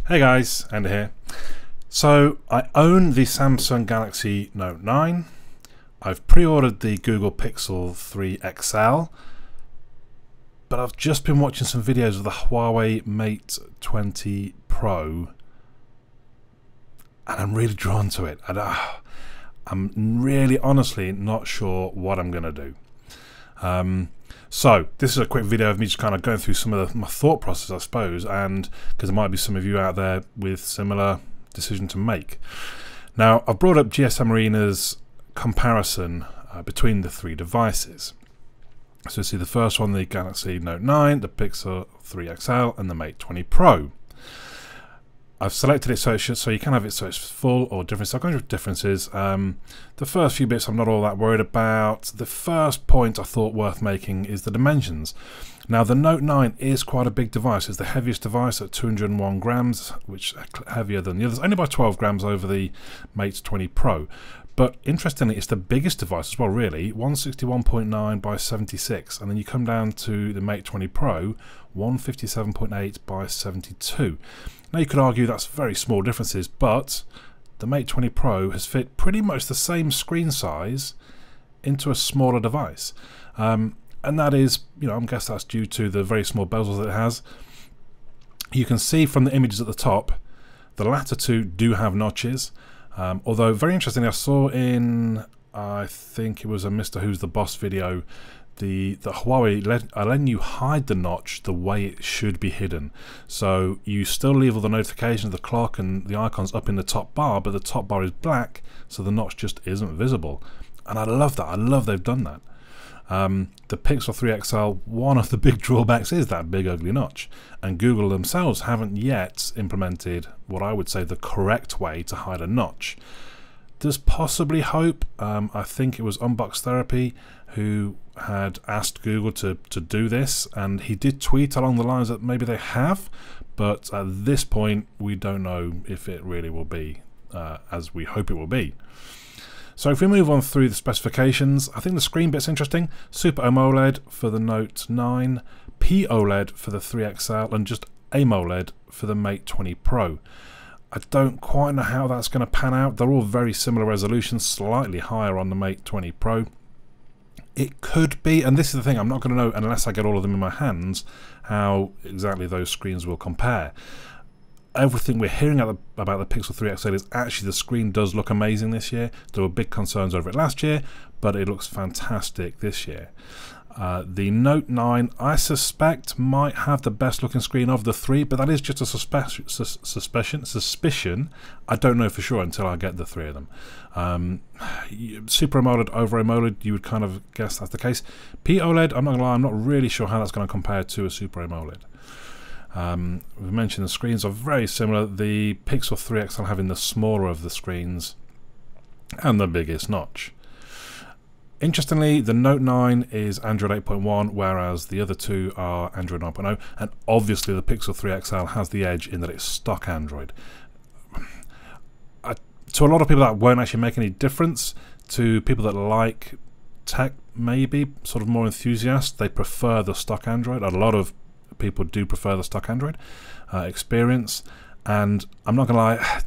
Hey guys, Andy here. So I own the Samsung Galaxy Note 9. I've pre-ordered the Google Pixel 3 XL, but I've just been watching some videos of the Huawei Mate 20 Pro and I'm really drawn to it. I'm really honestly not sure what I'm going to do. So this is a quick video of me just kind of going through some of my thought process, I suppose, and because there might be some of you out there with similar decision to make. Now, I've brought up GSM Arena's comparison between the three devices. So see the first one, the Galaxy Note 9, the Pixel 3 XL, and the Mate 20 Pro. I've selected it so you can have it so it's full or different. So I've gone with differences. The first few bits I'm not all that worried about. The first point I thought worth making is the dimensions. Now the Note 9 is quite a big device. It's the heaviest device at 201 grams, which is heavier than the others, only by 12 grams over the Mate 20 Pro. But interestingly, it's the biggest device as well, really, 161.9 by 76. And then you come down to the Mate 20 Pro, 157.8 by 72. Now you could argue that's very small differences, but the Mate 20 Pro has fit pretty much the same screen size into a smaller device. And that is, I guess that's due to the very small bezels that it has. You can see from the images at the top, the latter two do have notches. Although very interestingly, I saw in, I think it was a Mr. Who's the Boss video, the Huawei letting you hide the notch the way it should be hidden. So you still leave all the notifications of the clock and the icons up in the top bar, but the top bar is black, so the notch just isn't visible. And I love that. I love they've done that. The Pixel 3 XL, one of the big drawbacks is that big ugly notch, and Google themselves haven't yet implemented what I would say the correct way to hide a notch. There's possibly hope. I think it was Unbox Therapy who had asked Google to do this, and he did tweet along the lines that maybe they have, but at this point we don't know if it really will be as we hope it will be. So if we move on through the specifications, I think the screen bit's interesting. Super AMOLED for the Note 9, POLED for the 3 XL, and just AMOLED for the Mate 20 Pro. I don't quite know how that's going to pan out. They're all very similar resolutions, slightly higher on the Mate 20 Pro. It could be, and this is the thing, I'm not going to know unless I get all of them in my hands, how exactly those screens will compare. Everything we're hearing about the Pixel 3 XL is actually the screen does look amazing this year. There were big concerns over it last year, but it looks fantastic this year. The Note 9, I suspect, might have the best looking screen of the three, but that is just a suspicion. I don't know for sure until I get the three of them. Super AMOLED over AMOLED, you would kind of guess that's the case. POLED, I'm not going to lie, I'm not really sure how that's going to compare to a Super AMOLED. We mentioned the screens are very similar. The Pixel 3 XL having the smaller of the screens and the biggest notch. Interestingly, the Note 9 is Android 8.1, whereas the other two are Android 9.0, and obviously the Pixel 3 XL has the edge in that it's stock Android. To a lot of people that won't actually make any difference. To people that like tech, maybe, sort of more enthusiasts, they prefer the stock Android. A lot of people do prefer the stock Android experience, and I'm not gonna lie,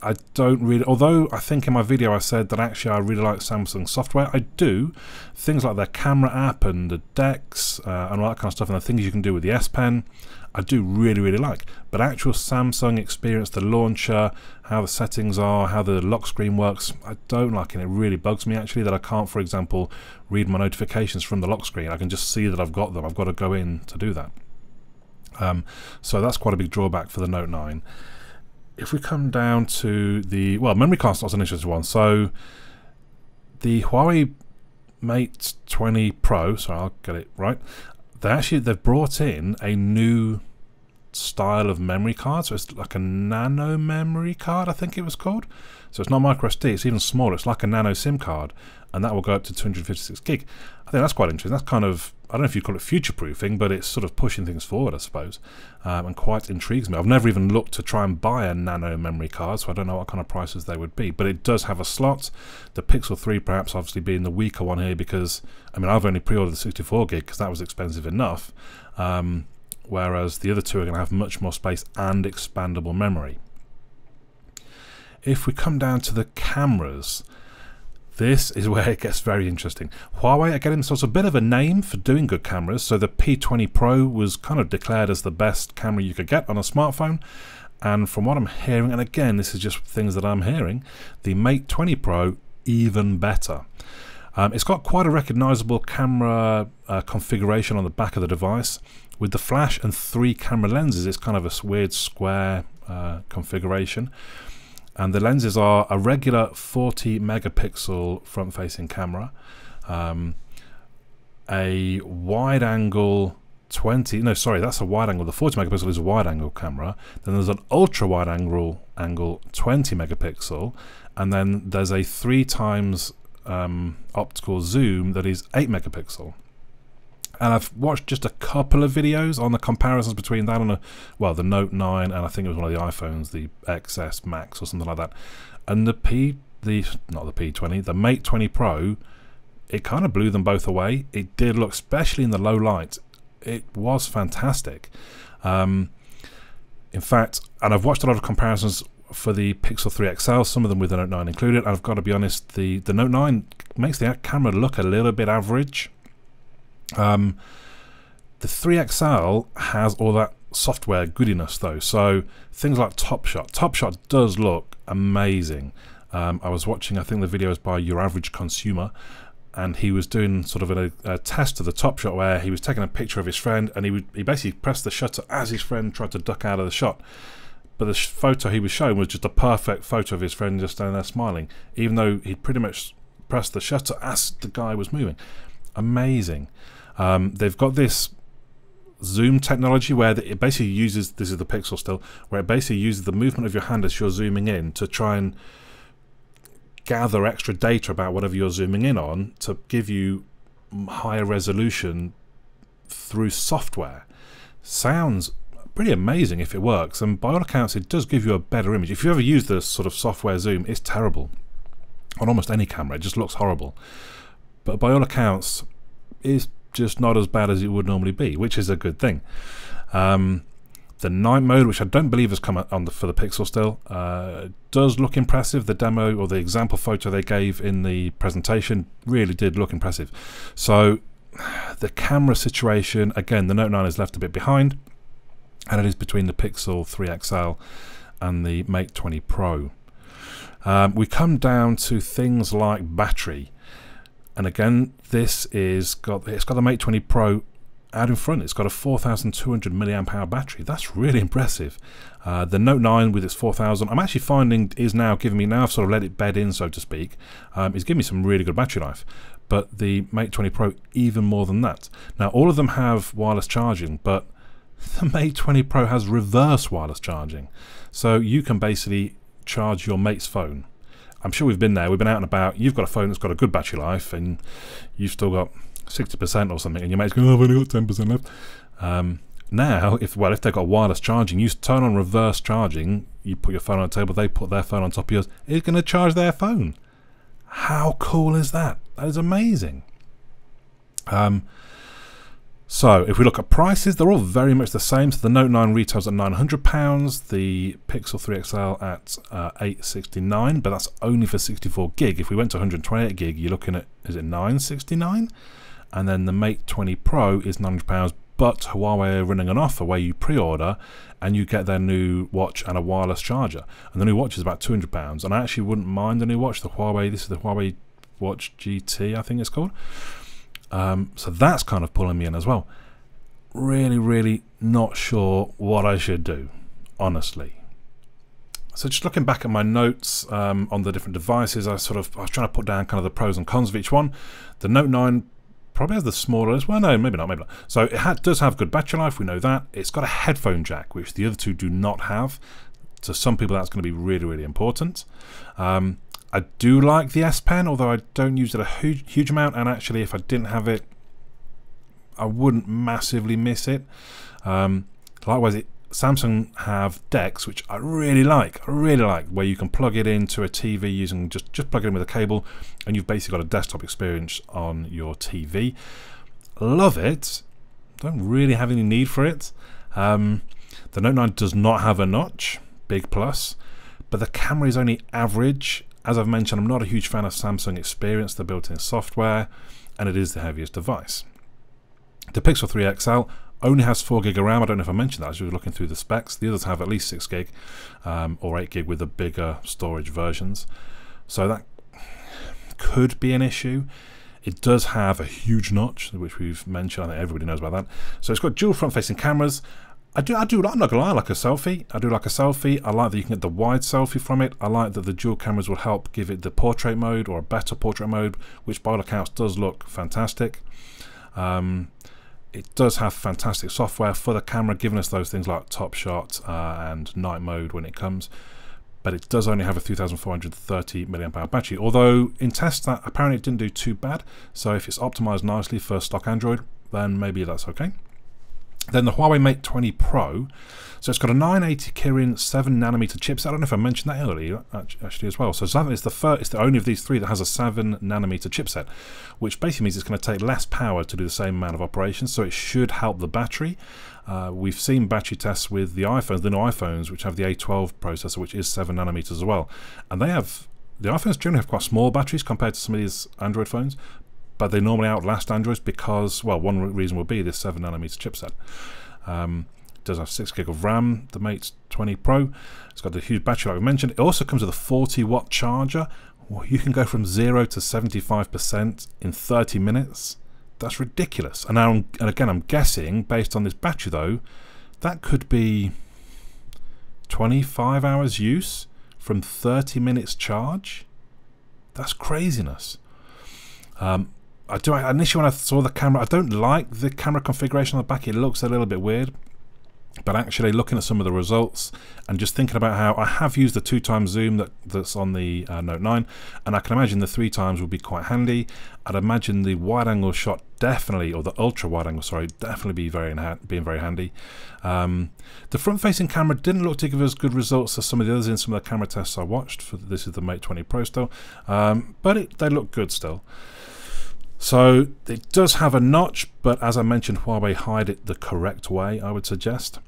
I don't really, although I think in my video I said that actually I really like Samsung software. I do. Things like their camera app and the decks and all that kind of stuff, and the things you can do with the S Pen, I do really like. But actual Samsung experience, the launcher, how the settings are, how the lock screen works, I don't like it. It really bugs me actually that I can't, for example, read my notifications from the lock screen. I can just see that I've got them. I've got to go in to do that. So that's quite a big drawback for the Note 9. If we come down to the, well, memory card's not an interesting one. So the Huawei Mate 20 Pro, sorry, I'll get it right. They've brought in a new style of memory card. So it's like a nano memory card, I think it was called. So it's not micro SD, it's even smaller. It's like a nano SIM card, and that will go up to 256 gig. I think that's quite interesting. That's kind of, I don't know if you'd call it future-proofing, but it's sort of pushing things forward, I suppose, and quite intrigues me. I've never even looked to try and buy a nano memory card, so I don't know what kind of prices they would be. But it does have a slot. The Pixel 3 perhaps obviously being the weaker one here because, I mean, I've only pre-ordered the 64 gig because that was expensive enough. whereas the other two are going to have much more space and expandable memory. If we come down to the cameras, this is where it gets very interesting. Huawei are getting sort of a bit of a name for doing good cameras. So the P20 Pro was kind of declared as the best camera you could get on a smartphone. And from what I'm hearing, and again, this is just things that I'm hearing, the Mate 20 Pro, even better. It's got quite a recognizable camera configuration on the back of the device. With the flash and 3 camera lenses, it's kind of a weird square configuration. And the lenses are a regular 40 megapixel front-facing camera, a wide-angle 20, no sorry, that's a wide-angle, the 40 megapixel is a wide-angle camera, then there's an ultra-wide-angle 20 megapixel, and then there's a 3 times optical zoom that is 8 megapixel. And I've watched just a couple of videos on the comparisons between that and the Note 9 and I think it was one of the iPhones, the XS Max or something like that. And the Mate 20 Pro, it kind of blew them both away. It did look, especially in the low light, it was fantastic. In fact, and I've watched a lot of comparisons for the Pixel 3 XL, some of them with the Note 9 included. And I've got to be honest, the Note 9 makes the camera look a little bit average. The 3XL has all that software goodiness though, so things like Top Shot does look amazing. I was watching, I think the video was by Your Average Consumer, and he was doing sort of a test of the Top Shot where he was taking a picture of his friend, and he basically pressed the shutter as his friend tried to duck out of the shot. But the photo he was showing was just a perfect photo of his friend just standing there smiling, even though he pretty much pressed the shutter as the guy was moving. Amazing. They've got this zoom technology where it basically uses, this is the Pixel still, where it basically uses the movement of your hand as you're zooming in to try and gather extra data about whatever you're zooming in on to give you higher resolution through software. Sounds pretty amazing if it works, and by all accounts it does give you a better image. If you ever use this sort of software zoom, it's terrible on almost any camera, it just looks horrible. But by all accounts, it's just not as bad as it would normally be, which is a good thing. The night mode, which I don't believe has come on for the Pixel still, does look impressive. The demo or the example photo they gave in the presentation really did look impressive. So the camera situation, again, the Note 9 is left a bit behind, and it is between the Pixel 3 XL and the Mate 20 Pro. We come down to things like battery. And again, it's got the Mate 20 Pro out in front. It's got a 4,200 milliamp hour battery. That's really impressive. The Note 9 with its 4,000, I'm actually finding is now giving me, now I've sort of let it bed in, so to speak, is giving me some really good battery life. But the Mate 20 Pro, even more than that. Now, all of them have wireless charging, but the Mate 20 Pro has reverse wireless charging. So you can basically charge your mate's phone. I'm sure we've been there, we've been out and about, you've got a phone that's got a good battery life and you've still got 60% or something and your mate's going, oh, I've only got 10% left. Now, if they've got wireless charging, you turn on reverse charging, you put your phone on the table, they put their phone on top of yours, it's going to charge their phone. How cool is that? That is amazing. So if we look at prices, they're all very much the same. So the Note 9 retails at £900, the Pixel 3 XL at $869, but that's only for 64 gig. If we went to 128 gig, you're looking at, is it $969? And then the Mate 20 Pro is £900, but Huawei are running an offer where you pre-order and you get their new watch and a wireless charger. And the new watch is about £200, and I actually wouldn't mind the new watch, the Huawei, this is the Huawei Watch GT, I think it's called. So that's kind of pulling me in as well. Really not sure what I should do, honestly. So just looking back at my notes on the different devices, I was trying to put down kind of the pros and cons of each one. The Note 9 probably has the smallest, well no, maybe not. So it does have good battery life, we know that. It's got a headphone jack, which the other two do not have. To some people that's going to be really important. I do like the S Pen, although I don't use it a huge amount, and actually if I didn't have it, I wouldn't massively miss it. Likewise, Samsung have decks, which I really like, where you can plug it into a TV using, just plug it in with a cable, and you've basically got a desktop experience on your TV. Love it, don't really have any need for it. The Note 9 does not have a notch, big plus, but the camera is only average. As I've mentioned, I'm not a huge fan of Samsung Experience, the built-in software, and it is the heaviest device. The Pixel 3 XL only has 4GB of RAM. I don't know if I mentioned that as you were looking through the specs. The others have at least 6GB or 8GB with the bigger storage versions. So that could be an issue. It does have a huge notch, which we've mentioned. I think everybody knows about that. So it's got dual front-facing cameras. I'm not gonna lie, I like a selfie. I do like a selfie. I like that you can get the wide selfie from it. I like that the dual cameras will help give it the portrait mode or a better portrait mode, which by all accounts does look fantastic. It does have fantastic software for the camera, giving us those things like Top Shot and night mode when it comes. But it does only have a 2,430 mAh battery, although in tests that apparently it didn't do too bad. So if it's optimized nicely for stock Android, then maybe that's okay. Then the Huawei Mate 20 Pro, so it's got a 980 Kirin 7nm chipset. I don't know if I mentioned that earlier actually as well. So it's the only of these three that has a 7nm chipset, which basically means it's going to take less power to do the same amount of operations. So it should help the battery. We've seen battery tests with the iPhones, the new iPhones, which have the A12 processor, which is 7nm as well, and the iPhones generally have quite small batteries compared to some of these Android phones. But they normally outlast Androids because, well, one reason will be this 7nm chipset. It does have 6GB of RAM, the Mate 20 Pro. It's got the huge battery like we mentioned. It also comes with a 40-watt charger. Well, you can go from 0 to 75% in 30 minutes. That's ridiculous. And again, I'm guessing, based on this battery though, that could be 25 hours use from 30 minutes charge. That's craziness. Initially when I saw the camera, I don't like the camera configuration on the back. It looks a little bit weird, but actually looking at some of the results and just thinking about how I have used the 2x zoom that's on the Note 9, and I can imagine the 3x would be quite handy. I'd imagine the wide angle shot definitely, or the ultra wide angle, sorry, definitely being very handy. The front facing camera didn't look to give us good results as some of the others in some of the camera tests I watched. This is the Mate 20 Pro still, but they look good still. So it does have a notch, but as I mentioned, Huawei hide it the correct way, I would suggest.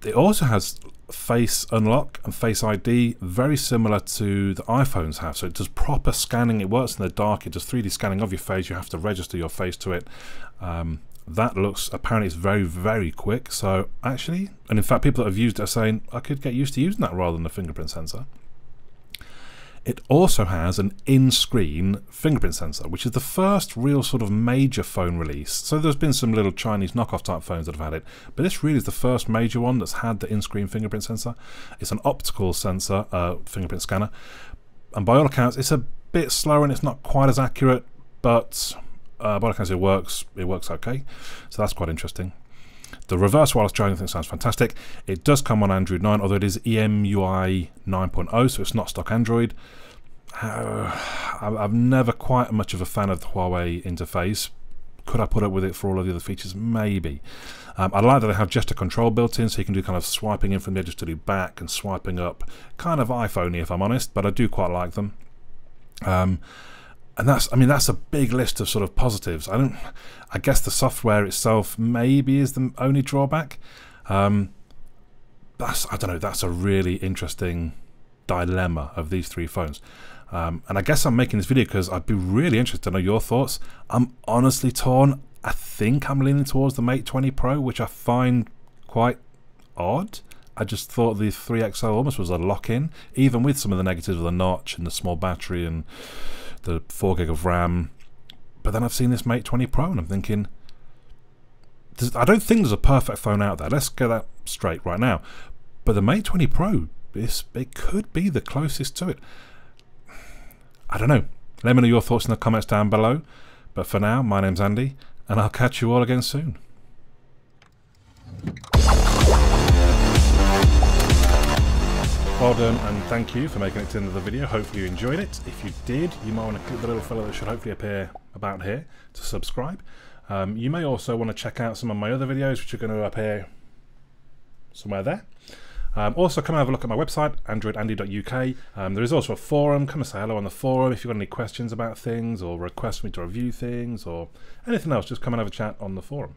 It also has Face Unlock and Face ID, very similar to the iPhones have. So it does proper scanning. It works in the dark. It does 3D scanning of your face. You have to register your face to it. That looks, apparently it's very, very quick. So actually, and in fact, people that have used it are saying, I could get used to using that rather than a fingerprint sensor. It also has an in-screen fingerprint sensor, which is the first real sort of major phone release. So there's been some little Chinese knockoff type phones that have had it, but this really is the first major one that's had the in-screen fingerprint sensor. It's an optical sensor, fingerprint scanner, and by all accounts it's a bit slower and it's not quite as accurate, but by all accounts it works okay. So that's quite interesting. The reverse wireless charging thing sounds fantastic. It does come on Android 9, although it is EMUI 9.0, so it's not stock Android. I'm never quite much of a fan of the Huawei interface. Could I put up with it for all of the other features? Maybe. I like that they have gesture control built in, so you can do kind of swiping in from the edges to do back and swiping up. Kind of iPhone-y if I'm honest, but I do quite like them. And that's a big list of sort of positives. I guess the software itself maybe is the only drawback. I don't know, that's a really interesting dilemma of these three phones. And I guess I'm making this video because I'd be really interested to know your thoughts. I'm honestly torn. I think I'm leaning towards the Mate 20 Pro, which I find quite odd. I just thought the 3XL almost was a lock-in, even with some of the negatives of the notch and the small battery and the 4GB of RAM. But then I've seen this Mate 20 Pro and I'm thinking, I don't think there's a perfect phone out there. Let's get that straight right now. But the Mate 20 Pro, it could be the closest to it. I don't know. Let me know your thoughts in the comments down below. But for now, my name's Andy, and I'll catch you all again soon. Well done, and thank you for making it to the end of the video. Hopefully you enjoyed it. If you did, you might want to click the little fellow that should hopefully appear about here to subscribe. You may also want to check out some of my other videos, which are going to appear somewhere there. Also, come and have a look at my website, androidandy.uk. There is also a forum. Come and say hello on the forum if you've got any questions about things or request me to review things or anything else. Just come and have a chat on the forum.